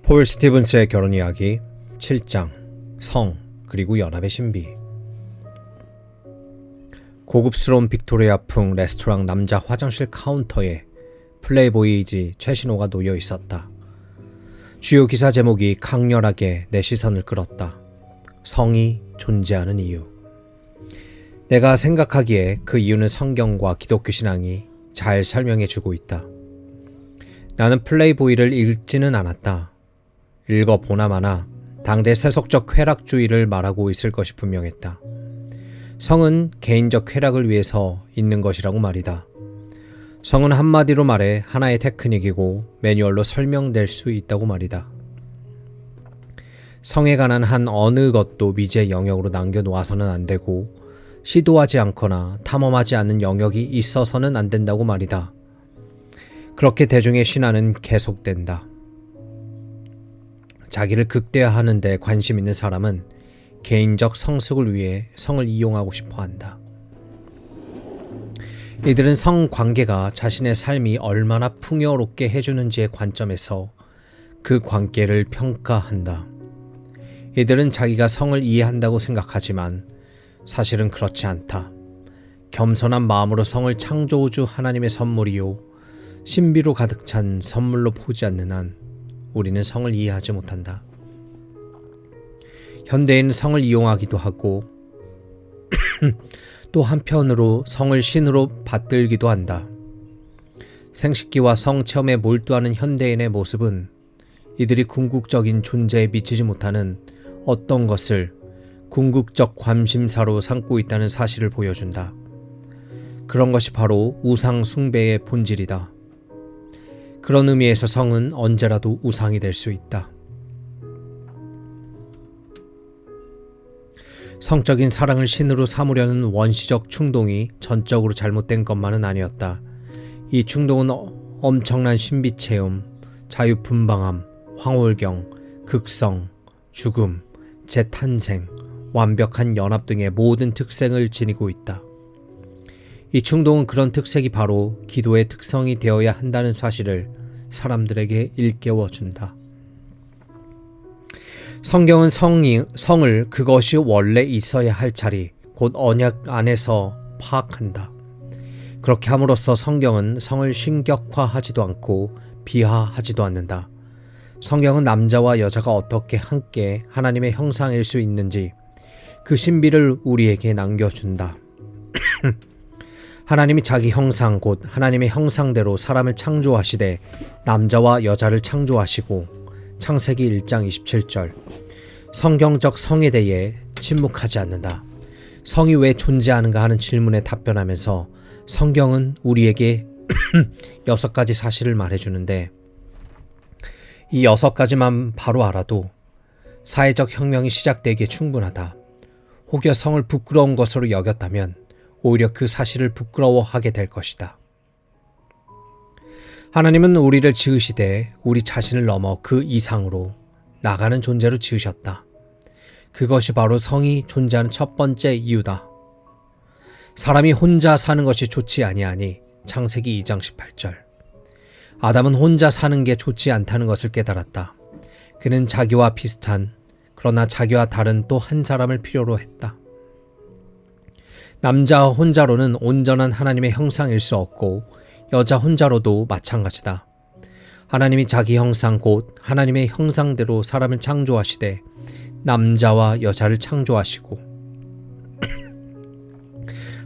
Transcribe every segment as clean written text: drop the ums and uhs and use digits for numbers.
폴 스티븐스의 결혼 이야기 7장 성 그리고 연합의 신비. 고급스러운 빅토리아풍 레스토랑 남자 화장실 카운터에 플레이보이지 최신호가 놓여 있었다. 주요 기사 제목이 강렬하게 내 시선을 끌었다. 성이 존재하는 이유. 내가 생각하기에 그 이유는 성경과 기독교 신앙이 잘 설명해주고 있다. 나는 플레이보이를 읽지는 않았다. 읽어보나마나 당대 세속적 쾌락주의를 말하고 있을 것이 분명했다. 성은 개인적 쾌락을 위해서 있는 것이라고 말이다. 성은 한마디로 말해 하나의 테크닉이고 매뉴얼로 설명될 수 있다고 말이다. 성에 관한 한 어느 것도 미지의 영역으로 남겨놓아서는 안 되고 시도하지 않거나 탐험하지 않는 영역이 있어서는 안 된다고 말이다. 그렇게 대중의 신화는 계속된다. 자기를 극대화하는 데 관심 있는 사람은 개인적 성숙을 위해 성을 이용하고 싶어 한다. 이들은 성관계가 자신의 삶이 얼마나 풍요롭게 해주는지의 관점에서 그 관계를 평가한다. 이들은 자기가 성을 이해한다고 생각하지만 사실은 그렇지 않다. 겸손한 마음으로 성을 창조주 하나님의 선물이요 신비로 가득 찬 선물로 보지 않는 한 우리는 성을 이해하지 못한다. 현대인은 성을 이용하기도 하고 또 한편으로 성을 신으로 받들기도 한다. 생식기와 성 체험에 몰두하는 현대인의 모습은 이들이 궁극적인 존재에 미치지 못하는 어떤 것을 궁극적 관심사로 삼고 있다는 사실을 보여준다. 그런 것이 바로 우상 숭배의 본질이다. 그런 의미에서 성은 언제라도 우상이 될 수 있다. 성적인 사랑을 신으로 삼으려는 원시적 충동이 전적으로 잘못된 것만은 아니었다. 이 충동은 엄청난 신비체험, 자유분방함, 황홀경, 극성, 죽음, 재탄생, 완벽한 연합 등의 모든 특성을 지니고 있다. 이 충동은 그런 특색이 바로 기도의 특성이 되어야 한다는 사실을 사람들에게 일깨워준다. 성경은 성을 그것이 원래 있어야 할 자리, 곧 언약 안에서 파악한다. 그렇게 함으로써 성경은 성을 신격화하지도 않고 비하하지도 않는다. 성경은 남자와 여자가 어떻게 함께 하나님의 형상일 수 있는지 그 신비를 우리에게 남겨준다. 하나님이 자기 형상 곧 하나님의 형상대로 사람을 창조하시되 남자와 여자를 창조하시고 창세기 1장 27절. 성경적 성에 대해 침묵하지 않는다. 성이 왜 존재하는가 하는 질문에 답변하면서 성경은 우리에게 6가지 사실을 말해주는데 이 6가지만 바로 알아도 사회적 혁명이 시작되기에 충분하다. 혹여 성을 부끄러운 것으로 여겼다면 오히려 그 사실을 부끄러워하게 될 것이다. 하나님은 우리를 지으시되 우리 자신을 넘어 그 이상으로 나가는 존재로 지으셨다. 그것이 바로 성이 존재하는 첫 번째 이유다. 사람이 혼자 사는 것이 좋지 아니하니 창세기 2장 18절. 아담은 혼자 사는 게 좋지 않다는 것을 깨달았다. 그는 자기와 비슷한 그러나 자기와 다른 또 한 사람을 필요로 했다. 남자 혼자로는 온전한 하나님의 형상일 수 없고 여자 혼자로도 마찬가지다. 하나님이 자기 형상 곧 하나님의 형상대로 사람을 창조하시되 남자와 여자를 창조하시고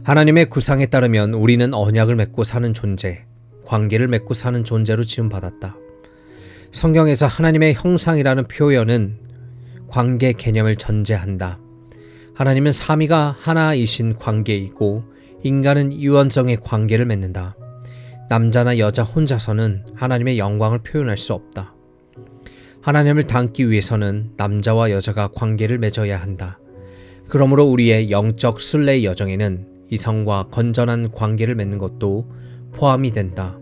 하나님의 구상에 따르면 우리는 언약을 맺고 사는 존재, 관계를 맺고 사는 존재로 지음받았다. 성경에서 하나님의 형상이라는 표현은 관계 개념을 전제한다. 하나님은 삼위가 하나이신 관계이고 인간은 유언성의 관계를 맺는다. 남자나 여자 혼자서는 하나님의 영광을 표현할 수 없다. 하나님을 닮기 위해서는 남자와 여자가 관계를 맺어야 한다. 그러므로 우리의 영적 순례 여정에는 이성과 건전한 관계를 맺는 것도 포함이 된다.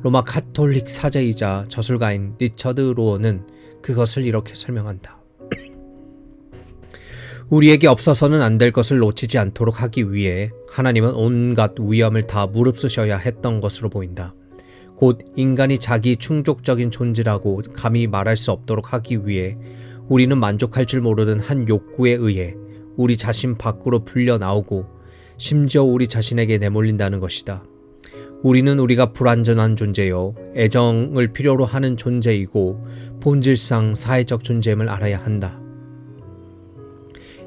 로마 카톨릭 사제이자 저술가인 리처드 로어는 그것을 이렇게 설명한다. 우리에게 없어서는 안 될 것을 놓치지 않도록 하기 위해 하나님은 온갖 위험을 다 무릅쓰셔야 했던 것으로 보인다. 곧 인간이 자기 충족적인 존재라고 감히 말할 수 없도록 하기 위해 우리는 만족할 줄 모르는 한 욕구에 의해 우리 자신 밖으로 풀려 나오고 심지어 우리 자신에게 내몰린다는 것이다. 우리는 우리가 불완전한 존재요, 애정을 필요로 하는 존재이고 본질상 사회적 존재임을 알아야 한다.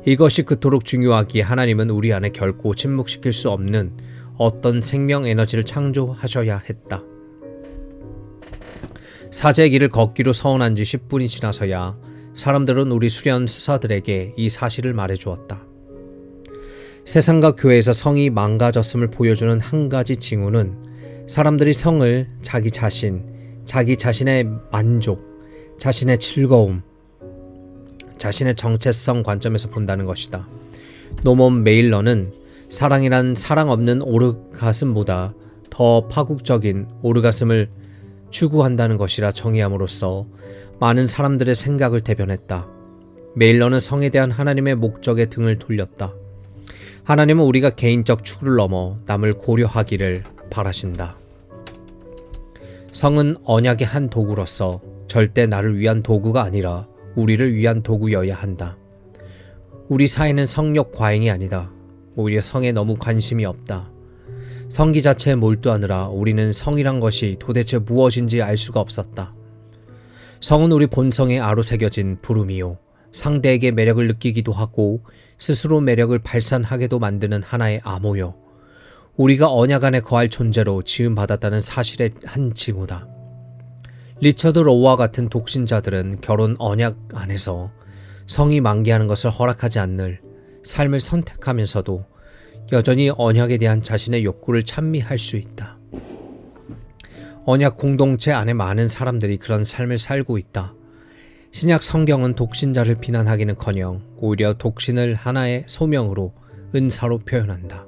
이것이 그토록 중요하기에 하나님은 우리 안에 결코 침묵시킬 수 없는 어떤 생명 에너지를 창조하셔야 했다. 사제의 길을 걷기로 서운한 지 10분이 지나서야 사람들은 우리 수련 수사들에게 이 사실을 말해주었다. 세상과 교회에서 성이 망가졌음을 보여주는 한 가지 징후는 사람들이 성을 자기 자신, 자기 자신의 만족, 자신의 즐거움, 자신의 정체성 관점에서 본다는 것이다. 노먼 메일러는 사랑이란 사랑 없는 오르가슴보다 더 파국적인 오르가슴을 추구한다는 것이라 정의함으로써 많은 사람들의 생각을 대변했다. 메일러는 성에 대한 하나님의 목적에 등을 돌렸다. 하나님은 우리가 개인적 추구를 넘어 남을 고려하기를 바라신다. 성은 언약의 한 도구로서 절대 나를 위한 도구가 아니라 우리를 위한 도구여야 한다. 우리 사회는 성욕 과잉이 아니다. 오히려 성에 너무 관심이 없다. 성기 자체에 몰두하느라 우리는 성이란 것이 도대체 무엇인지 알 수가 없었다. 성은 우리 본성에 아로새겨진 부름이요, 상대에게 매력을 느끼기도 하고 스스로 매력을 발산하게도 만드는 하나의 암호요, 우리가 언약 안에 거할 존재로 지음받았다는 사실의 한 징후다. 리처드 로우와 같은 독신자들은 결혼 언약 안에서 성이 만개하는 것을 허락하지 않는 삶을 선택하면서도 여전히 언약에 대한 자신의 욕구를 찬미할 수 있다. 언약 공동체 안에 많은 사람들이 그런 삶을 살고 있다. 신약 성경은 독신자를 비난하기는커녕 오히려 독신을 하나의 소명으로, 은사로 표현한다.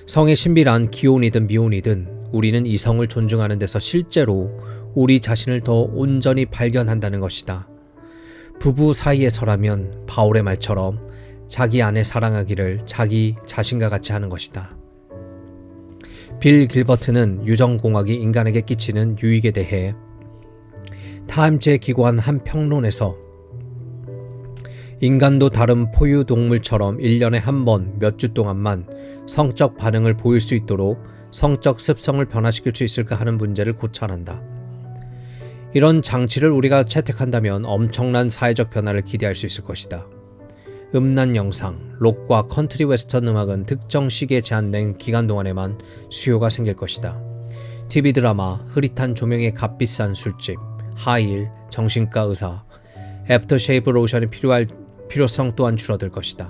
성의 신비란 기혼이든 미혼이든 우리는 이 성을 존중하는 데서 실제로 우리 자신을 더 온전히 발견한다는 것이다. 부부 사이에서라면 바울의 말처럼 자기 아내 사랑하기를 자기 자신과 같이 하는 것이다. 빌 길버트는 유전공학이 인간에게 끼치는 유익에 대해 타임즈에 기고한 한 평론에서 인간도 다른 포유동물처럼 1년에 한 번 몇 주 동안만 성적 반응을 보일 수 있도록 성적 습성을 변화시킬 수 있을까 하는 문제를 고찰한다. 이런 장치를 우리가 채택한다면 엄청난 사회적 변화를 기대할 수 있을 것이다. 음란 영상, 록과 컨트리 웨스턴 음악은 특정 시기에 제한된 기간 동안에만 수요가 생길 것이다. TV 드라마, 흐릿한 조명의 값비싼 술집, 하이힐, 정신과 의사, 애프터쉐이브 로션이 필요할 필요성 또한 줄어들 것이다.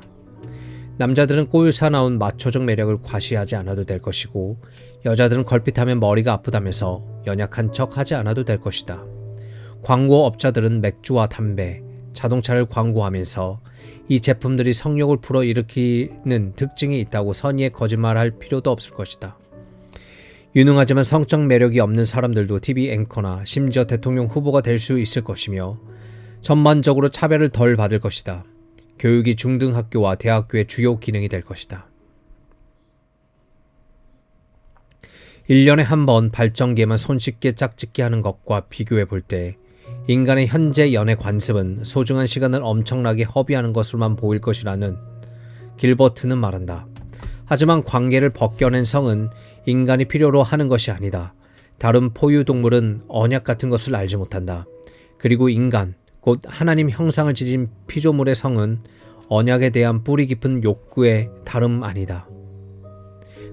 남자들은 꼬율사 나온 마초적 매력을 과시하지 않아도 될 것이고, 여자들은 걸핏하면 머리가 아프다면서 연약한 척 하지 않아도 될 것이다. 광고업자들은 맥주와 담배, 자동차를 광고하면서 이 제품들이 성욕을 불어일으키는 특징이 있다고 선의의 거짓말할 필요도 없을 것이다. 유능하지만 성적 매력이 없는 사람들도 TV 앵커나 심지어 대통령 후보가 될 수 있을 것이며 전반적으로 차별을 덜 받을 것이다. 교육이 중등학교와 대학교의 주요 기능이 될 것이다. 1년에 한 번 발전기에만 손쉽게 짝짓기 하는 것과 비교해 볼 때 인간의 현재 연애 관습은 소중한 시간을 엄청나게 허비하는 것으로만 보일 것이라는 길버트는 말한다. 하지만 관계를 벗겨낸 성은 인간이 필요로 하는 것이 아니다. 다른 포유동물은 언약 같은 것을 알지 못한다. 그리고 인간, 곧 하나님 형상을 지닌 피조물의 성은 언약에 대한 뿌리 깊은 욕구의 다름 아니다.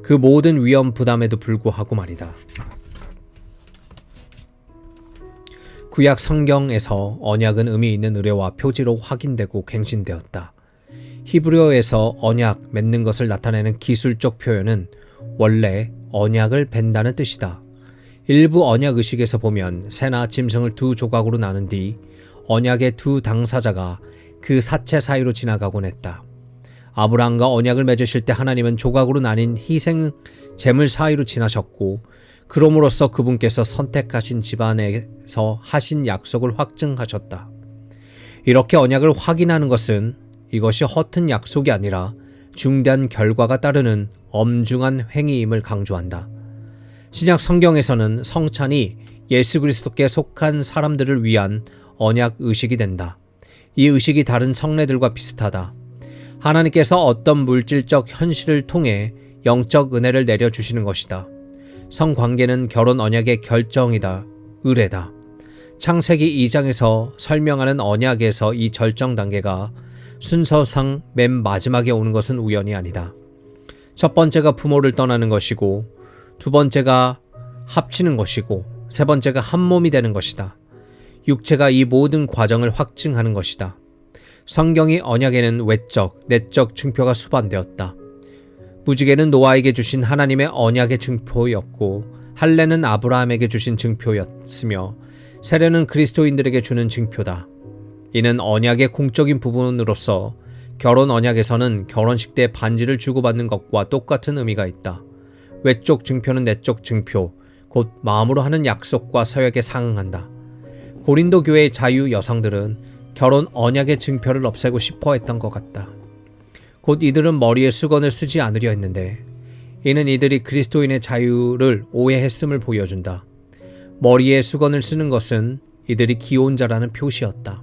그 모든 위험 부담에도 불구하고 말이다. 구약 성경에서 언약은 의미 있는 의뢰와 표지로 확인되고 갱신되었다. 히브리어에서 언약, 맺는 것을 나타내는 기술적 표현은 원래 언약을 벤다는 뜻이다. 일부 언약 의식에서 보면 새나 짐승을 두 조각으로 나눈 뒤 언약의 두 당사자가 그 사체 사이로 지나가곤 했다. 아브라함과 언약을 맺으실 때 하나님은 조각으로 나뉜 희생 제물 사이로 지나셨고, 그럼으로써 그분께서 선택하신 집안에서 하신 약속을 확증하셨다. 이렇게 언약을 확인하는 것은 이것이 허튼 약속이 아니라 중대한 결과가 따르는 엄중한 행위임을 강조한다. 신약 성경에서는 성찬이 예수 그리스도께 속한 사람들을 위한 언약 의식이 된다. 이 의식이 다른 성례들과 비슷하다. 하나님께서 어떤 물질적 현실을 통해 영적 은혜를 내려주시는 것이다. 성관계는 결혼 언약의 결정이다. 의례다. 창세기 2장에서 설명하는 언약에서 이 절정 단계가 순서상 맨 마지막에 오는 것은 우연이 아니다. 첫 번째가 부모를 떠나는 것이고, 두 번째가 합치는 것이고, 세 번째가 한 몸이 되는 것이다. 육체가 이 모든 과정을 확증하는 것이다. 성경의 언약에는 외적, 내적 증표가 수반되었다. 무지개는 노아에게 주신 하나님의 언약의 증표였고, 할례는 아브라함에게 주신 증표였으며, 세례는 그리스도인들에게 주는 증표다. 이는 언약의 공적인 부분으로서 결혼 언약에서는 결혼식 때 반지를 주고받는 것과 똑같은 의미가 있다. 외적 증표는 내적 증표, 곧 마음으로 하는 약속과 서약에 상응한다. 고린도 교회의 자유 여성들은 결혼 언약의 증표를 없애고 싶어 했던 것 같다. 곧 이들은 머리에 수건을 쓰지 않으려 했는데, 이는 이들이 그리스도인의 자유를 오해했음을 보여준다. 머리에 수건을 쓰는 것은 이들이 기혼자라는 표시였다.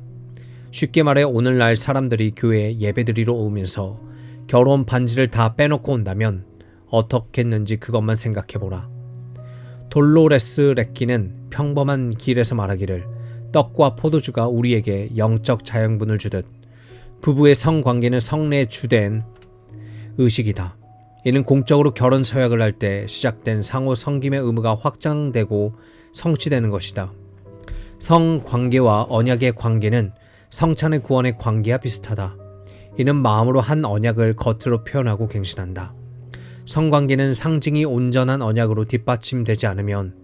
쉽게 말해 오늘날 사람들이 교회에 예배드리러 오면서 결혼 반지를 다 빼놓고 온다면 어떻겠는지 그것만 생각해보라. 돌로레스 렉기는 평범한 길에서 말하기를 떡과 포도주가 우리에게 영적 자양분을 주듯 부부의 성관계는 성례의 주된 의식이다. 이는 공적으로 결혼 서약을 할 때 시작된 상호 섬김의 의무가 확장되고 성취되는 것이다. 성관계와 언약의 관계는 성찬의 구원의 관계와 비슷하다. 이는 마음으로 한 언약을 겉으로 표현하고 갱신한다. 성관계는 상징이 온전한 언약으로 뒷받침되지 않으면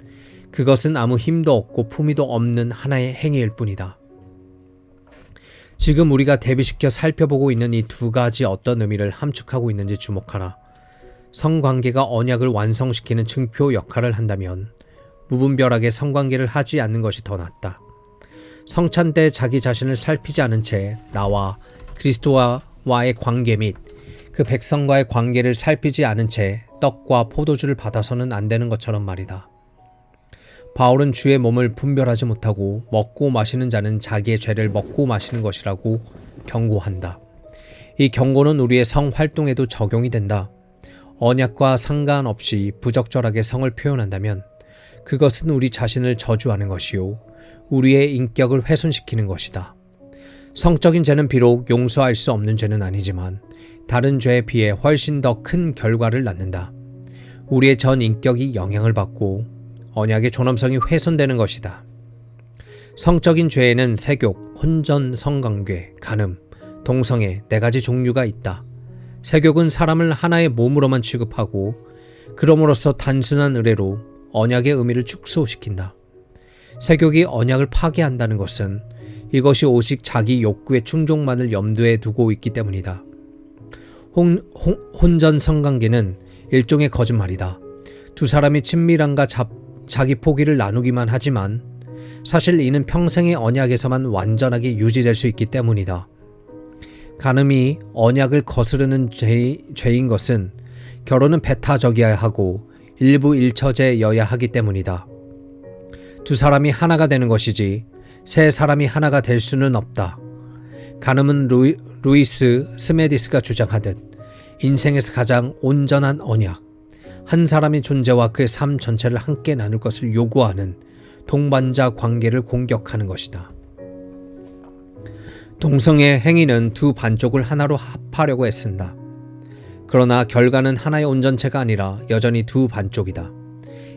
그것은 아무 힘도 없고 품위도 없는 하나의 행위일 뿐이다. 지금 우리가 대비시켜 살펴보고 있는 이 두 가지 어떤 의미를 함축하고 있는지 주목하라. 성관계가 언약을 완성시키는 증표 역할을 한다면 무분별하게 성관계를 하지 않는 것이 더 낫다. 성찬 때 자기 자신을 살피지 않은 채 나와 그리스도와의 관계 및 그 백성과의 관계를 살피지 않은 채 떡과 포도주를 받아서는 안 되는 것처럼 말이다. 바울은 주의 몸을 분별하지 못하고 먹고 마시는 자는 자기의 죄를 먹고 마시는 것이라고 경고한다. 이 경고는 우리의 성 활동에도 적용이 된다. 언약과 상관없이 부적절하게 성을 표현한다면 그것은 우리 자신을 저주하는 것이요 우리의 인격을 훼손시키는 것이다. 성적인 죄는 비록 용서할 수 없는 죄는 아니지만 다른 죄에 비해 훨씬 더 큰 결과를 낳는다. 우리의 전 인격이 영향을 받고 언약의 존엄성이 훼손되는 것이다. 성적인 죄에는 세욕, 혼전, 성관계, 간음, 동성애 네 가지 종류가 있다. 세욕은 사람을 하나의 몸으로만 취급하고 그럼으로써 단순한 의례로 언약의 의미를 축소시킨다. 세욕이 언약을 파괴한다는 것은 이것이 오직 자기 욕구의 충족만을 염두에 두고 있기 때문이다. 혼전 성관계는 일종의 거짓말이다. 두 사람이 친밀함과 자기 포기를 나누기만 하지만 사실 이는 평생의 언약에서만 완전하게 유지될 수 있기 때문이다. 간음이 언약을 거스르는 죄인 것은 결혼은 배타적이어야 하고 일부 일처제여야 하기 때문이다. 두 사람이 하나가 되는 것이지 세 사람이 하나가 될 수는 없다. 간음은 루이스 스메디스가 주장하듯 인생에서 가장 온전한 언약, 한 사람의 존재와 그의 삶 전체를 함께 나눌 것을 요구하는 동반자 관계를 공격하는 것이다. 동성애 행위는 두 반쪽을 하나로 합하려고 애쓴다. 그러나 결과는 하나의 온전체가 아니라 여전히 두 반쪽이다.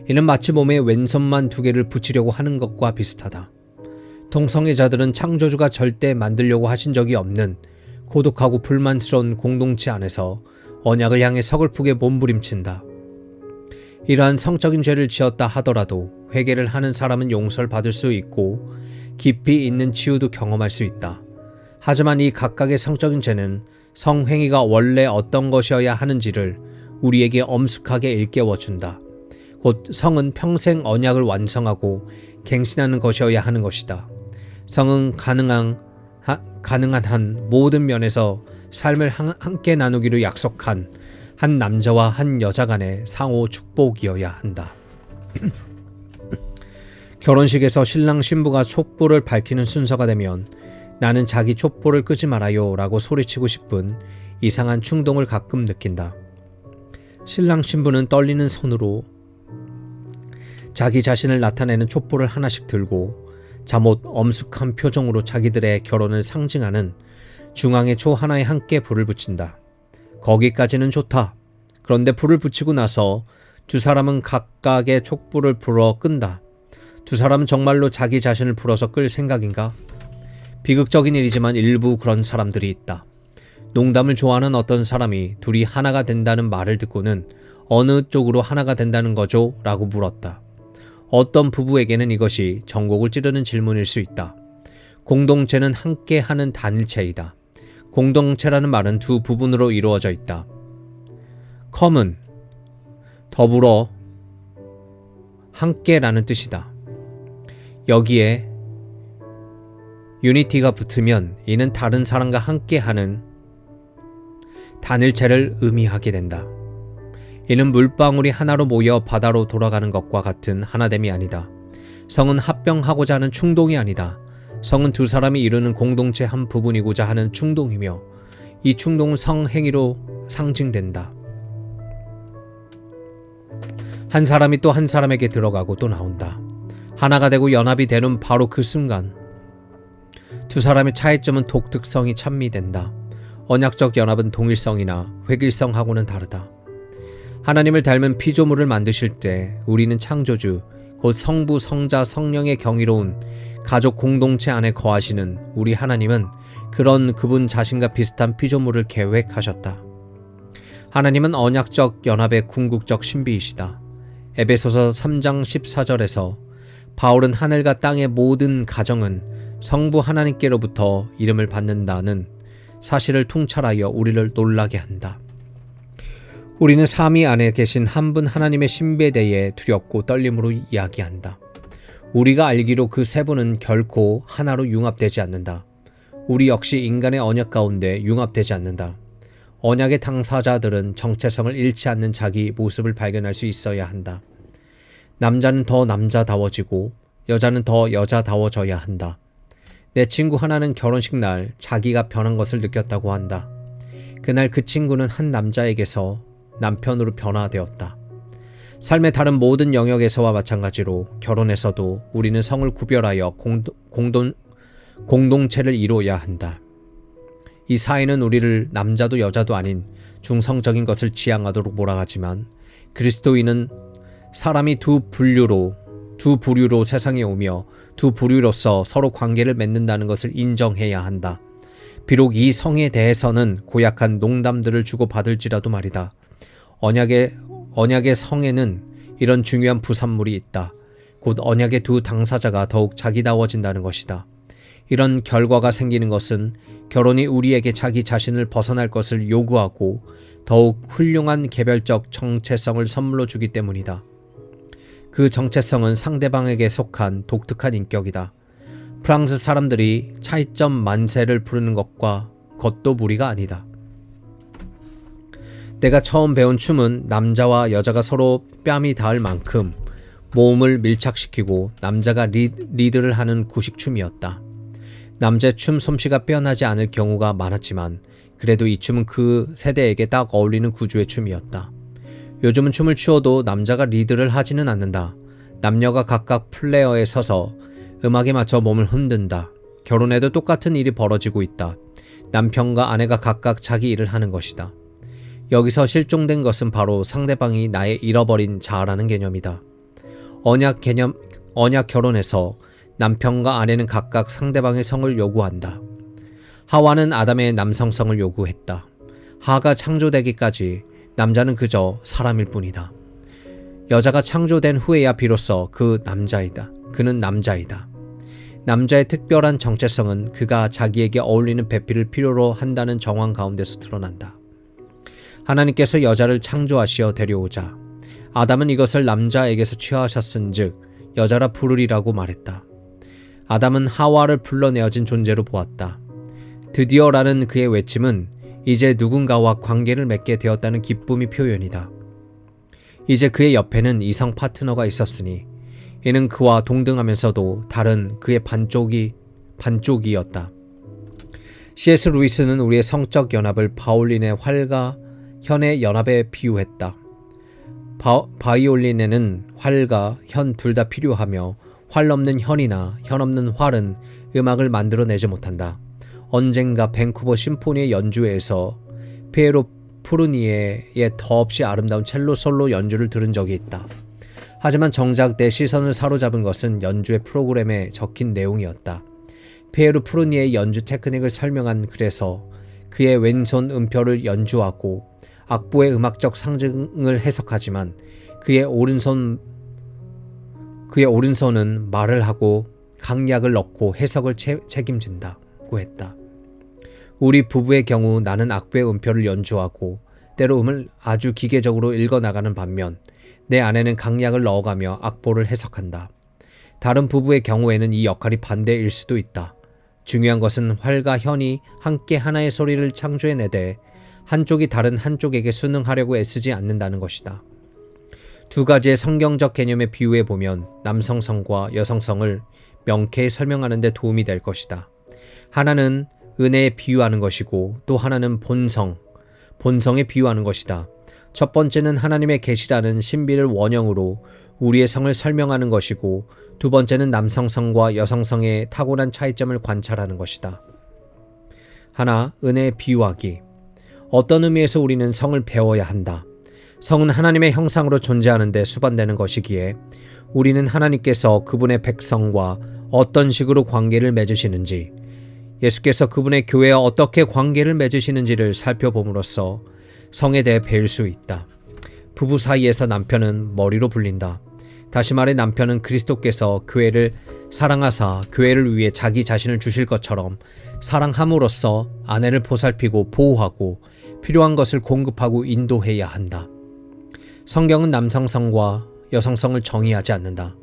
이는 마치 몸에 왼손만 두 개를 붙이려고 하는 것과 비슷하다. 동성애자들은 창조주가 절대 만들려고 하신 적이 없는 고독하고 불만스러운 공동체 안에서 언약을 향해 서글프게 몸부림친다. 이러한 성적인 죄를 지었다 하더라도 회개를 하는 사람은 용서를 받을 수 있고 깊이 있는 치유도 경험할 수 있다. 하지만 이 각각의 성적인 죄는 성행위가 원래 어떤 것이어야 하는지를 우리에게 엄숙하게 일깨워준다. 곧 성은 평생 언약을 완성하고 갱신하는 것이어야 하는 것이다. 성은 가능한 한 모든 면에서 삶을 함께 나누기로 약속한 한 남자와 한 여자 간의 상호 축복이어야 한다. 결혼식에서 신랑 신부가 촛불을 밝히는 순서가 되면 나는 자기 촛불을 끄지 말아요 라고 소리치고 싶은 이상한 충동을 가끔 느낀다. 신랑 신부는 떨리는 손으로 자기 자신을 나타내는 촛불을 하나씩 들고 잠옷 엄숙한 표정으로 자기들의 결혼을 상징하는 중앙의 초 하나에 함께 불을 붙인다. 거기까지는 좋다. 그런데 불을 붙이고 나서 두 사람은 각각의 촛불을 불어 끈다. 두 사람은 정말로 자기 자신을 불어서 끌 생각인가? 비극적인 일이지만 일부 그런 사람들이 있다. 농담을 좋아하는 어떤 사람이 둘이 하나가 된다는 말을 듣고는 어느 쪽으로 하나가 된다는 거죠? 라고 물었다. 어떤 부부에게는 이것이 전곡을 찌르는 질문일 수 있다. 공동체는 함께하는 단일체이다. 공동체라는 말은 두 부분으로 이루어져 있다. common, 더불어, 함께라는 뜻이다. 여기에 unity가 붙으면 이는 다른 사람과 함께하는 단일체를 의미하게 된다. 이는 물방울이 하나로 모여 바다로 돌아가는 것과 같은 하나됨이 아니다. 성은 합병하고자 하는 충동이 아니다. 성은 두 사람이 이루는 공동체 한 부분이고자 하는 충동이며 이 충동은 성행위로 상징된다. 한 사람이 또 한 사람에게 들어가고 또 나온다. 하나가 되고 연합이 되는 바로 그 순간 두 사람의 차이점은 독특성이 찬미된다. 언약적 연합은 동일성이나 획일성하고는 다르다. 하나님을 닮은 피조물을 만드실 때 우리는 창조주, 곧 성부, 성자, 성령의 경이로운 가족 공동체 안에 거하시는 우리 하나님은 그런 그분 자신과 비슷한 피조물을 계획하셨다. 하나님은 언약적 연합의 궁극적 신비이시다. 에베소서 3장 14절에서 바울은 하늘과 땅의 모든 가정은 성부 하나님께로부터 이름을 받는다는 사실을 통찰하여 우리를 놀라게 한다. 우리는 삼위 안에 계신 한 분 하나님의 신비에 대해 두렵고 떨림으로 이야기한다. 우리가 알기로 그 세 분은 결코 하나로 융합되지 않는다. 우리 역시 인간의 언약 가운데 융합되지 않는다. 언약의 당사자들은 정체성을 잃지 않는 자기 모습을 발견할 수 있어야 한다. 남자는 더 남자다워지고 여자는 더 여자다워져야 한다. 내 친구 하나는 결혼식 날 자기가 변한 것을 느꼈다고 한다. 그날 그 친구는 한 남자에게서 남편으로 변화되었다. 삶의 다른 모든 영역에서와 마찬가지로 결혼에서도 우리는 성을 구별하여 공동체를 이루어야 한다. 이 사회는 우리를 남자도 여자도 아닌 중성적인 것을 지향하도록 몰아가지만 그리스도인은 사람이 두 부류로 세상에 오며 두 부류로서 서로 관계를 맺는다는 것을 인정해야 한다. 비록 이 성에 대해서는 고약한 농담들을 주고받을지라도 말이다. 언약의 성에는 이런 중요한 부산물이 있다. 곧 언약의 두 당사자가 더욱 자기다워진다는 것이다. 이런 결과가 생기는 것은 결혼이 우리에게 자기 자신을 벗어날 것을 요구하고 더욱 훌륭한 개별적 정체성을 선물로 주기 때문이다. 그 정체성은 상대방에게 속한 독특한 인격이다. 프랑스 사람들이 차이점 만세를 부르는 것도 무리가 아니다. 내가 처음 배운 춤은 남자와 여자가 서로 뺨이 닿을 만큼 몸을 밀착시키고 남자가 리드를 하는 구식춤이었다. 남자의 춤 솜씨가 빼어나지 않을 경우가 많았지만 그래도 이 춤은 그 세대에게 딱 어울리는 구조의 춤이었다. 요즘은 춤을 추어도 남자가 리드를 하지는 않는다. 남녀가 각각 플레어에 서서 음악에 맞춰 몸을 흔든다. 결혼에도 똑같은 일이 벌어지고 있다. 남편과 아내가 각각 자기 일을 하는 것이다. 여기서 실종된 것은 바로 상대방이 나의 잃어버린 자아라는 개념이다. 언약 결혼에서 남편과 아내는 각각 상대방의 성을 요구한다. 하와는 아담의 남성성을 요구했다. 하가 창조되기까지 남자는 그저 사람일 뿐이다. 여자가 창조된 후에야 비로소 그는 남자이다. 남자의 특별한 정체성은 그가 자기에게 어울리는 배필을 필요로 한다는 정황 가운데서 드러난다. 하나님께서 여자를 창조하시어 데려오자 아담은 이것을 남자에게서 취하셨은즉 여자라 부르리라고 말했다. 아담은 하와를 불러내어진 존재로 보았다. 드디어라는 그의 외침은 이제 누군가와 관계를 맺게 되었다는 기쁨의 표현이다. 이제 그의 옆에는 이성 파트너가 있었으니 이는 그와 동등하면서도 다른 그의 반쪽이었다. C.S. 루이스는 우리의 성적 연합을 바이올린의 활과 현의 연합에 비유했다. 바이올린에는 활과 현 둘 다 필요하며 활 없는 현이나 현 없는 활은 음악을 만들어내지 못한다. 언젠가 밴쿠버 심포니의 연주회에서 피에로 푸르니에의 더없이 아름다운 첼로 솔로 연주를 들은 적이 있다. 하지만 정작 내 시선을 사로잡은 것은 연주회 프로그램에 적힌 내용이었다. 피에로 푸르니에의 연주 테크닉을 설명한 글에서 그의 왼손 음표를 연주하고 악보의 음악적 상징을 해석하지만 그의 오른손은 말을 하고 강약을 넣고 해석을 책임진다고 했다. 우리 부부의 경우 나는 악보의 음표를 연주하고 때로 음을 아주 기계적으로 읽어나가는 반면 내 아내는 강약을 넣어가며 악보를 해석한다. 다른 부부의 경우에는 이 역할이 반대일 수도 있다. 중요한 것은 활과 현이 함께 하나의 소리를 창조해내되 한쪽이 다른 한쪽에게 순응하려고 애쓰지 않는다는 것이다. 두 가지의 성경적 개념에 비유해 보면 남성성과 여성성을 명쾌히 설명하는 데 도움이 될 것이다. 하나는 은혜에 비유하는 것이고 또 하나는 본성에 비유하는 것이다. 첫 번째는 하나님의 계시라는 신비를 원형으로 우리의 성을 설명하는 것이고 두 번째는 남성성과 여성성의 타고난 차이점을 관찰하는 것이다. 하나, 은혜에 비유하기. 어떤 의미에서 우리는 성을 배워야 한다. 성은 하나님의 형상으로 존재하는데 수반되는 것이기에 우리는 하나님께서 그분의 백성과 어떤 식으로 관계를 맺으시는지, 예수께서 그분의 교회와 어떻게 관계를 맺으시는지를 살펴봄으로써 성에 대해 배울 수 있다. 부부 사이에서 남편은 머리로 불린다. 다시 말해 남편은 그리스도께서 교회를 사랑하사 교회를 위해 자기 자신을 주실 것처럼 사랑함으로써 아내를 보살피고 보호하고 필요한 것을 공급하고 인도해야 한다. 성경은 남성성과 여성성을 정의하지 않는다.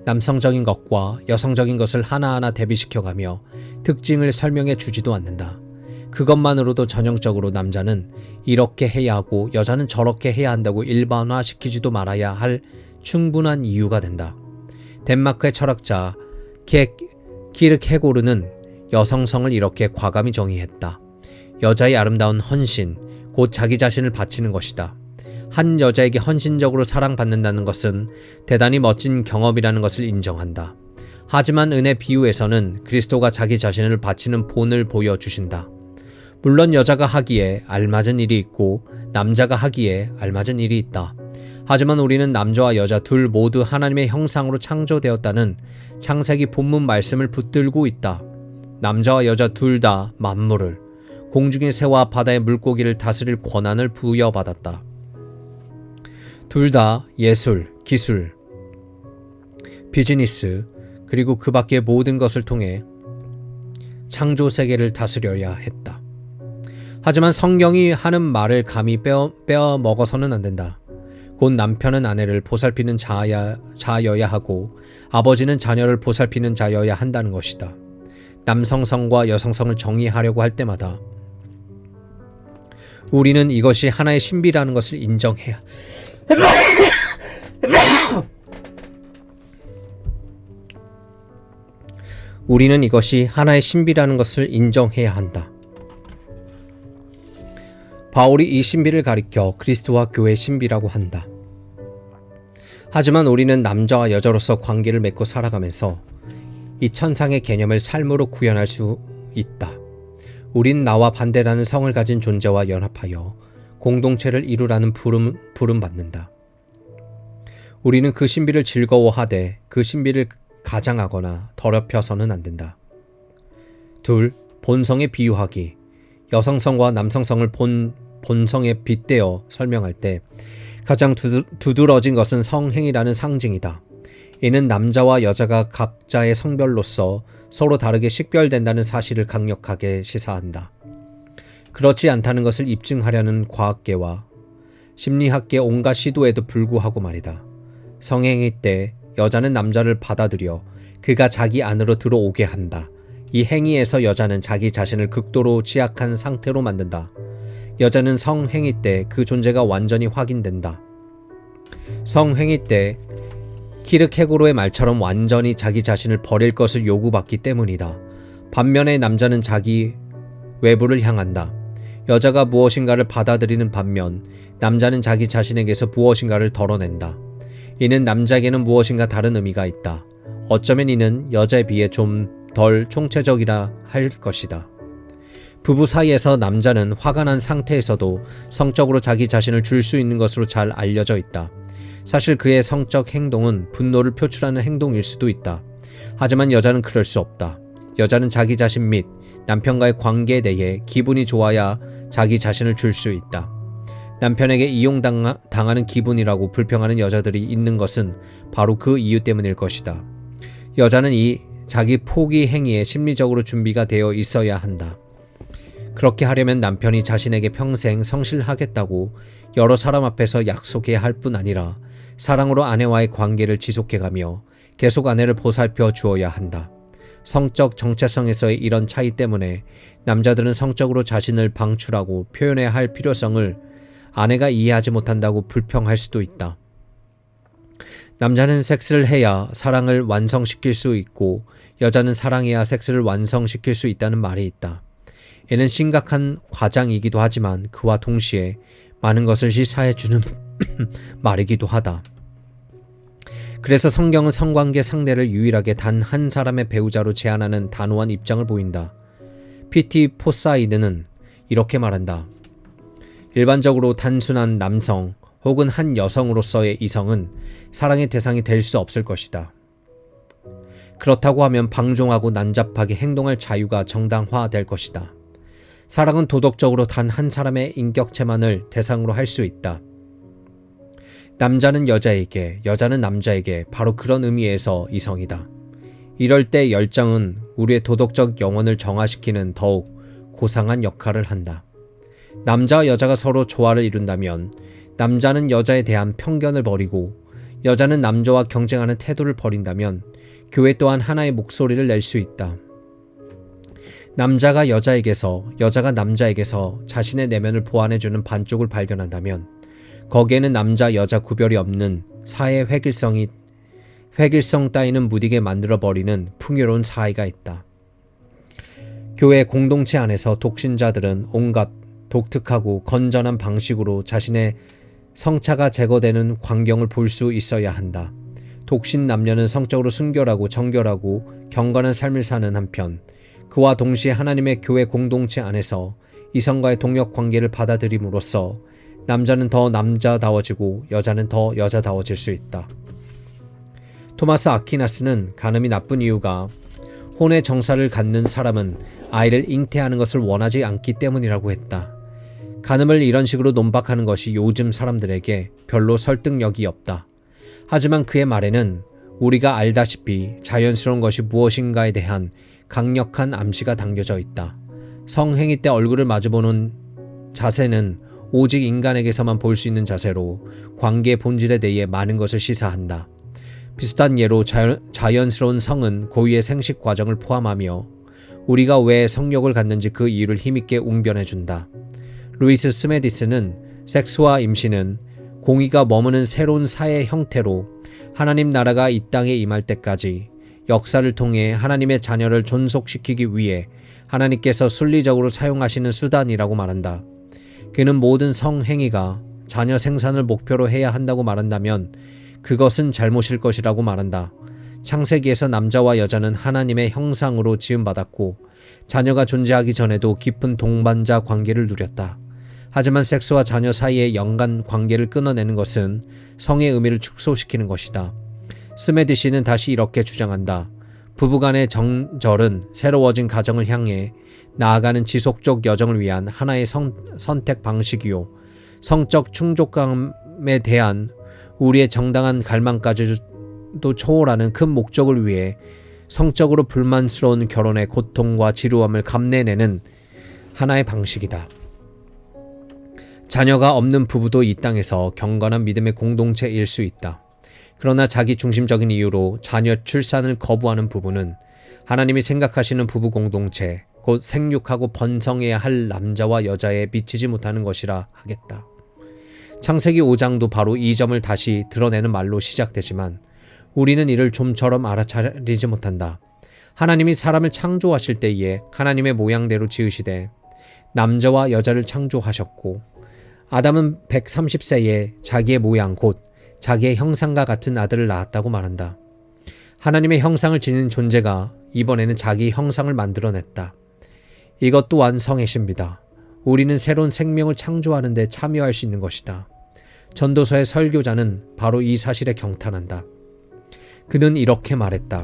남성적인 것과 여성적인 것을 하나하나 대비시켜가며 특징을 설명해 주지도 않는다. 그것만으로도 전형적으로 남자는 이렇게 해야 하고 여자는 저렇게 해야 한다고 일반화시키지도 말아야 할 충분한 이유가 된다. 덴마크의 철학자 키르케고르는 여성성을 이렇게 과감히 정의했다. 여자의 아름다운 헌신, 곧 자기 자신을 바치는 것이다. 한 여자에게 헌신적으로 사랑받는다는 것은 대단히 멋진 경험이라는 것을 인정한다. 하지만 은혜 비유에서는 그리스도가 자기 자신을 바치는 본을 보여주신다. 물론 여자가 하기에 알맞은 일이 있고 남자가 하기에 알맞은 일이 있다. 하지만 우리는 남자와 여자 둘 모두 하나님의 형상으로 창조되었다는 창세기 본문 말씀을 붙들고 있다. 남자와 여자 둘 다 만물을, 공중의 새와 바다의 물고기를 다스릴 권한을 부여받았다. 둘 다 예술, 기술, 비즈니스, 그리고 그 밖의 모든 것을 통해 창조 세계를 다스려야 했다. 하지만 성경이 하는 말을 감히 빼어 먹어서는 안 된다. 곧 남편은 아내를 보살피는 자여야 하고 아버지는 자녀를 보살피는 자여야 한다는 것이다. 남성성과 여성성을 정의하려고 할 때마다 우리는 이것이 하나의 신비라는 것을 인정해야 우리는 이것이 하나의 신비라는 것을 인정해야 한다. 바울이 이 신비를 가리켜 그리스도와 교회의 신비라고 한다. 하지만 우리는 남자와 여자로서 관계를 맺고 살아가면서 이 천상의 개념을 삶으로 구현할 수 있다. 우린 나와 반대라는 성을 가진 존재와 연합하여 공동체를 이루라는 부름 받는다. 우리는 그 신비를 즐거워하되 그 신비를 가장하거나 더럽혀서는 안 된다. 둘, 본성에 비유하기. 여성성과 남성성을 본성에 빗대어 설명할 때 가장 두드러진 것은 성행이라는 상징이다. 이는 남자와 여자가 각자의 성별로서 서로 다르게 식별된다는 사실을 강력하게 시사한다. 그렇지 않다는 것을 입증하려는 과학계와 심리학계 온갖 시도에도 불구하고 말이다. 성행위 때 여자는 남자를 받아들여 그가 자기 안으로 들어오게 한다. 이 행위에서 여자는 자기 자신을 극도로 취약한 상태로 만든다. 여자는 성행위 때 그 존재가 완전히 확인된다. 성행위 때 키르케고르의 말처럼 완전히 자기 자신을 버릴 것을 요구받기 때문이다. 반면에 남자는 자기 외부를 향한다. 여자가 무엇인가를 받아들이는 반면 남자는 자기 자신에게서 무엇인가를 덜어낸다. 이는 남자에게는 무엇인가 다른 의미가 있다. 어쩌면 이는 여자에 비해 좀 덜 총체적이라 할 것이다. 부부 사이에서 남자는 화가 난 상태에서도 성적으로 자기 자신을 줄 수 있는 것으로 잘 알려져 있다. 사실 그의 성적 행동은 분노를 표출하는 행동일 수도 있다. 하지만 여자는 그럴 수 없다. 여자는 자기 자신 및 남편과의 관계에 대해 기분이 좋아야 자기 자신을 줄 수 있다. 남편에게 이용당하는 기분이라고 불평하는 여자들이 있는 것은 바로 그 이유 때문일 것이다. 여자는 이 자기 포기 행위에 심리적으로 준비가 되어 있어야 한다. 그렇게 하려면 남편이 자신에게 평생 성실하겠다고 여러 사람 앞에서 약속해야 할 뿐 아니라 사랑으로 아내와의 관계를 지속해가며 계속 아내를 보살펴 주어야 한다. 성적 정체성에서의 이런 차이 때문에 남자들은 성적으로 자신을 방출하고 표현해야 할 필요성을 아내가 이해하지 못한다고 불평할 수도 있다. 남자는 섹스를 해야 사랑을 완성시킬 수 있고 여자는 사랑해야 섹스를 완성시킬 수 있다는 말이 있다. 이는 심각한 과장이기도 하지만 그와 동시에 많은 것을 시사해주는 말이기도 하다. 그래서 성경은 성관계 상대를 유일하게 단 한 사람의 배우자로 제한하는 단호한 입장을 보인다. P.T. 포사이드는 이렇게 말한다. 일반적으로 단순한 남성 혹은 한 여성으로서의 이성은 사랑의 대상이 될 수 없을 것이다. 그렇다고 하면 방종하고 난잡하게 행동할 자유가 정당화될 것이다. 사랑은 도덕적으로 단 한 사람의 인격체만을 대상으로 할 수 있다. 남자는 여자에게, 여자는 남자에게 바로 그런 의미에서 이성이다. 이럴 때 열정은 우리의 도덕적 영혼을 정화시키는 더욱 고상한 역할을 한다. 남자와 여자가 서로 조화를 이룬다면 남자는 여자에 대한 편견을 버리고 여자는 남자와 경쟁하는 태도를 버린다면 교회 또한 하나의 목소리를 낼 수 있다. 남자가 여자에게서, 여자가 남자에게서 자신의 내면을 보완해주는 반쪽을 발견한다면 거기에는 남자 여자 구별이 없는 사회 획일성 따위는 무디게 만들어버리는 풍요로운 사이가 있다. 교회 공동체 안에서 독신자들은 온갖 독특하고 건전한 방식으로 자신의 성차가 제거되는 광경을 볼 수 있어야 한다. 독신 남녀는 성적으로 순결하고 정결하고 경건한 삶을 사는 한편 그와 동시에 하나님의 교회 공동체 안에서 이성과의 동력 관계를 받아들임으로써 남자는 더 남자다워지고 여자는 더 여자다워질 수 있다. 토마스 아퀴나스는 간음이 나쁜 이유가 혼의 정사를 갖는 사람은 아이를 잉태하는 것을 원하지 않기 때문이라고 했다. 간음을 이런 식으로 논박하는 것이 요즘 사람들에게 별로 설득력이 없다. 하지만 그의 말에는 우리가 알다시피 자연스러운 것이 무엇인가에 대한 강력한 암시가 담겨져 있다. 성행위 때 얼굴을 마주보는 자세는 오직 인간에게서만 볼 수 있는 자세로 관계의 본질에 대해 많은 것을 시사한다. 비슷한 예로 자연스러운 성은 고유의 생식 과정을 포함하며 우리가 왜 성욕을 갖는지 그 이유를 힘있게 웅변해준다. 루이스 스메디스는 섹스와 임신은 공의가 머무는 새로운 사회 형태로 하나님 나라가 이 땅에 임할 때까지 역사를 통해 하나님의 자녀를 존속시키기 위해 하나님께서 순리적으로 사용하시는 수단이라고 말한다. 그는 모든 성행위가 자녀 생산을 목표로 해야 한다고 말한다면 그것은 잘못일 것이라고 말한다. 창세기에서 남자와 여자는 하나님의 형상으로 지음받았고 자녀가 존재하기 전에도 깊은 동반자 관계를 누렸다. 하지만 섹스와 자녀 사이의 연관 관계를 끊어내는 것은 성의 의미를 축소시키는 것이다. 스메디시는 다시 이렇게 주장한다. 부부간의 정절은 새로워진 가정을 향해 나아가는 지속적 여정을 위한 하나의 선택 방식이요. 성적 충족감에 대한 우리의 정당한 갈망까지도 초월하는 큰 목적을 위해 성적으로 불만스러운 결혼의 고통과 지루함을 감내내는 하나의 방식이다. 자녀가 없는 부부도 이 땅에서 경건한 믿음의 공동체일 수 있다. 그러나 자기 중심적인 이유로 자녀 출산을 거부하는 부부는 하나님이 생각하시는 부부 공동체, 곧 생육하고 번성해야 할 남자와 여자에 미치지 못하는 것이라 하겠다. 창세기 5장도 바로 이 점을 다시 드러내는 말로 시작되지만 우리는 이를 좀처럼 알아차리지 못한다. 하나님이 사람을 창조하실 때에 하나님의 모양대로 지으시되 남자와 여자를 창조하셨고 아담은 130세에 자기의 모양 곧 자기의 형상과 같은 아들을 낳았다고 말한다. 하나님의 형상을 지닌 존재가 이번에는 자기 형상을 만들어냈다. 이것 또한 성의 신비다. 우리는 새로운 생명을 창조하는 데 참여할 수 있는 것이다. 전도서의 설교자는 바로 이 사실에 경탄한다. 그는 이렇게 말했다.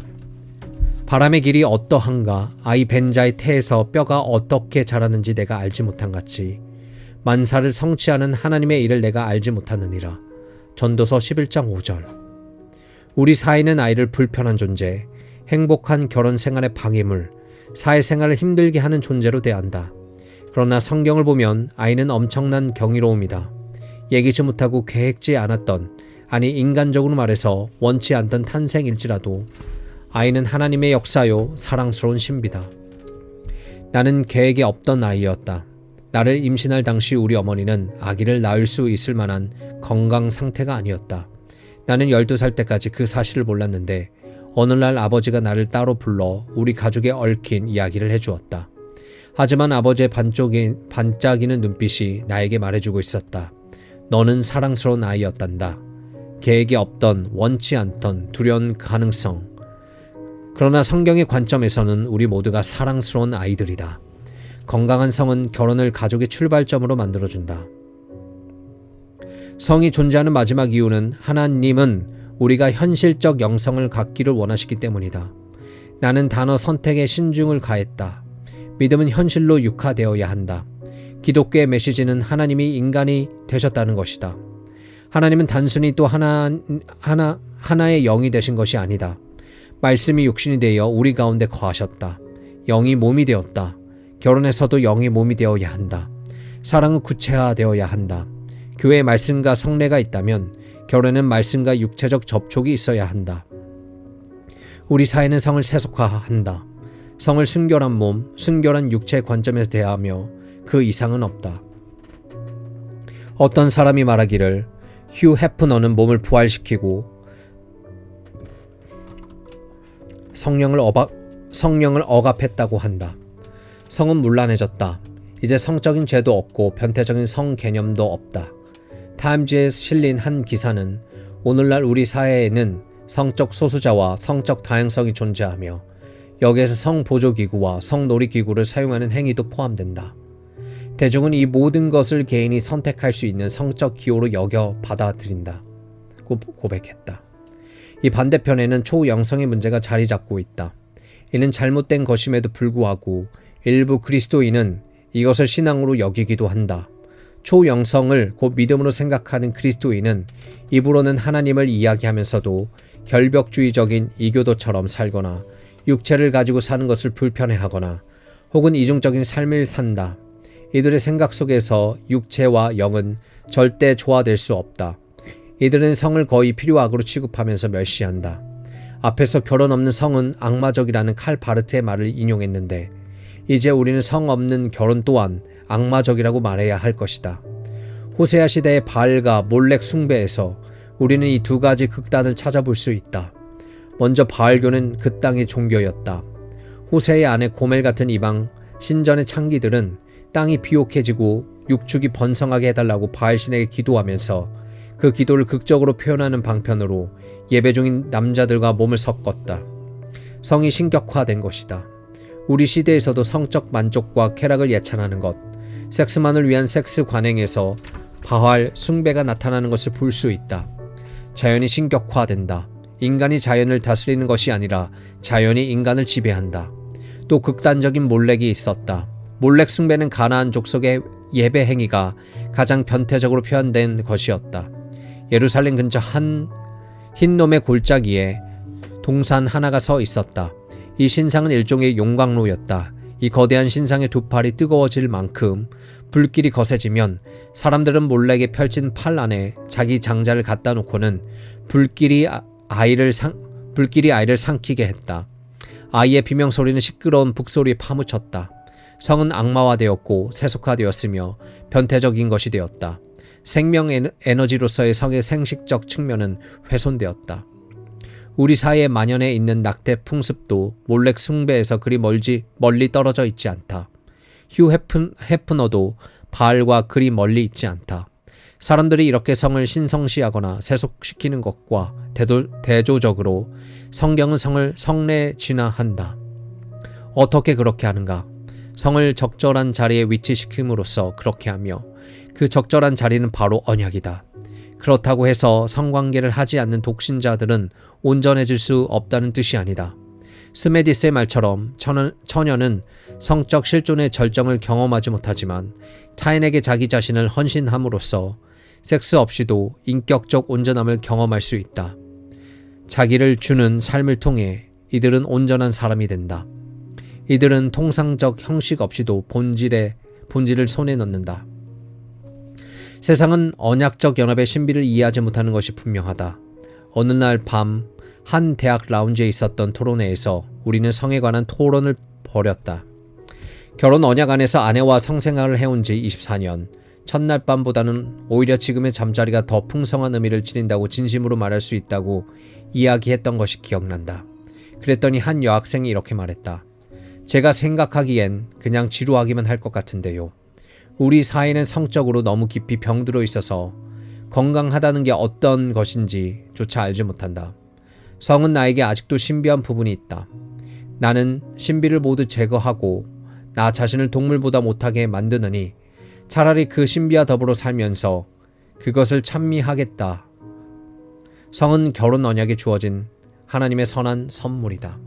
바람의 길이 어떠한가 아이 벤 자의 태에서 뼈가 어떻게 자라는지 내가 알지 못한 같이 만사를 성취하는 하나님의 일을 내가 알지 못하느니라. 전도서 11장 5절. 우리 사회는 아이를 불편한 존재, 행복한 결혼 생활의 방해물, 사회생활을 힘들게 하는 존재로 대한다. 그러나 성경을 보면 아이는 엄청난 경이로움이다. 예기치 못하고 계획지 않았던, 아니 인간적으로 말해서 원치 않던 탄생일지라도 아이는 하나님의 역사요 사랑스러운 신비다. 나는 계획에 없던 아이였다. 나를 임신할 당시 우리 어머니는 아기를 낳을 수 있을 만한 건강 상태가 아니었다. 나는 12살 때까지 그 사실을 몰랐는데 어느 날 아버지가 나를 따로 불러 우리 가족에 얽힌 이야기를 해주었다. 하지만 아버지의 반짝이는 눈빛이 나에게 말해주고 있었다. 너는 사랑스러운 아이였단다. 계획이 없던, 원치 않던 두려운 가능성. 그러나 성경의 관점에서는 우리 모두가 사랑스러운 아이들이다. 건강한 성은 결혼을 가족의 출발점으로 만들어준다. 성이 존재하는 마지막 이유는 하나님은 우리가 현실적 영성을 갖기를 원하시기 때문이다. 나는 단어 선택에 신중을 가했다. 믿음은 현실로 육화되어야 한다. 기독교의 메시지는 하나님이 인간이 되셨다는 것이다. 하나님은 단순히 또 하나의 영이 되신 것이 아니다. 말씀이 육신이 되어 우리 가운데 거하셨다. 영이 몸이 되었다. 결혼에서도 영이 몸이 되어야 한다. 사랑은 구체화되어야 한다. 교회에 말씀과 성례가 있다면 결혼에는 말씀과 육체적 접촉이 있어야 한다. 우리 사회는 성을 세속화한다. 성을 순결한 몸, 순결한 육체의 관점에서 대하며 그 이상은 없다. 어떤 사람이 말하기를 휴 해프너는 몸을 부활시키고 성령을 억압했다고 한다. 성은 문란해졌다. 이제 성적인 죄도 없고 변태적인 성 개념도 없다. 타임즈에 실린 한 기사는 오늘날 우리 사회에는 성적 소수자와 성적 다양성이 존재하며 여기에서 성보조기구와 성놀이기구를 사용하는 행위도 포함된다. 대중은 이 모든 것을 개인이 선택할 수 있는 성적 기호로 여겨 받아들인다. 고백했다. 이 반대편에는 초영성의 문제가 자리 잡고 있다. 이는 잘못된 것임에도 불구하고 일부 그리스도인은 이것을 신앙으로 여기기도 한다. 초영성을 곧 믿음으로 생각하는 그리스도인은 입으로는 하나님을 이야기하면서도 결벽주의적인 이교도처럼 살거나 육체를 가지고 사는 것을 불편해하거나 혹은 이중적인 삶을 산다. 이들의 생각 속에서 육체와 영은 절대 조화될 수 없다. 이들은 성을 거의 필요악으로 취급하면서 멸시한다. 앞에서 결혼 없는 성은 악마적이라는 칼 바르트의 말을 인용했는데 이제 우리는 성 없는 결혼 또한 악마적이라고 말해야 할 것이다. 호세아 시대의 바알과 몰렉 숭배에서 우리는 이 두 가지 극단을 찾아볼 수 있다. 먼저 바알교는 그 땅의 종교였다. 호세의 아내 고멜 같은 이방 신전의 창기들은 땅이 비옥해지고 육축이 번성하게 해달라고 바알신에게 기도하면서 그 기도를 극적으로 표현하는 방편으로 예배 중인 남자들과 몸을 섞었다. 성이 신격화된 것이다. 우리 시대에서도 성적 만족과 쾌락을 예찬하는 것, 섹스만을 위한 섹스 관행에서 바알 숭배가 나타나는 것을 볼 수 있다. 자연이 신격화된다. 인간이 자연을 다스리는 것이 아니라 자연이 인간을 지배한다. 또 극단적인 몰렉이 있었다. 몰렉 숭배는 가나안 족속의 예배 행위가 가장 변태적으로 표현된 것이었다. 예루살렘 근처 한 흰놈의 골짜기에 동산 하나가 서 있었다. 이 신상은 일종의 용광로였다. 이 거대한 신상의 두 팔이 뜨거워질 만큼 불길이 거세지면 사람들은 몰렉에 펼친 팔 안에 자기 장자를 갖다 놓고는 불길이 아이를 삼키게 했다. 아이의 비명소리는 시끄러운 북소리에 파묻혔다. 성은 악마화되었고 세속화되었으며 변태적인 것이 되었다. 생명 에너지로서의 성의 생식적 측면은 훼손되었다. 우리 사이에 만연해 있는 낙태 풍습도 몰렉 숭배에서 그리 멀리 떨어져 있지 않다. 휴 해프너도 바알과 그리 멀리 있지 않다. 사람들이 이렇게 성을 신성시하거나 세속시키는 것과 대조적으로 성경은 성을 성례 진화한다. 어떻게 그렇게 하는가? 성을 적절한 자리에 위치시킴으로써 그렇게 하며 그 적절한 자리는 바로 언약이다. 그렇다고 해서 성관계를 하지 않는 독신자들은 온전해질 수 없다는 뜻이 아니다. 스메디스의 말처럼 처녀는 성적 실존의 절정을 경험하지 못하지만 타인에게 자기 자신을 헌신함으로써 섹스 없이도 인격적 온전함을 경험할 수 있다. 자기를 주는 삶을 통해 이들은 온전한 사람이 된다. 이들은 통상적 형식 없이도 본질을 손에 넣는다. 세상은 언약적 연합의 신비를 이해하지 못하는 것이 분명하다. 어느 날 밤 한 대학 라운지에 있었던 토론회에서 우리는 성에 관한 토론을 벌였다. 결혼 언약 안에서 아내와 성생활을 해온 지 24년, 첫날 밤보다는 오히려 지금의 잠자리가 더 풍성한 의미를 지닌다고 진심으로 말할 수 있다고 이야기했던 것이 기억난다. 그랬더니 한 여학생이 이렇게 말했다. 제가 생각하기엔 그냥 지루하기만 할 것 같은데요. 우리 사회는 성적으로 너무 깊이 병들어 있어서 건강하다는 게 어떤 것인지 조차 알지 못한다. 성은 나에게 아직도 신비한 부분이 있다. 나는 신비를 모두 제거하고 나 자신을 동물보다 못하게 만드느니 차라리 그 신비와 더불어 살면서 그것을 찬미하겠다. 성은 결혼 언약에 주어진 하나님의 선한 선물이다.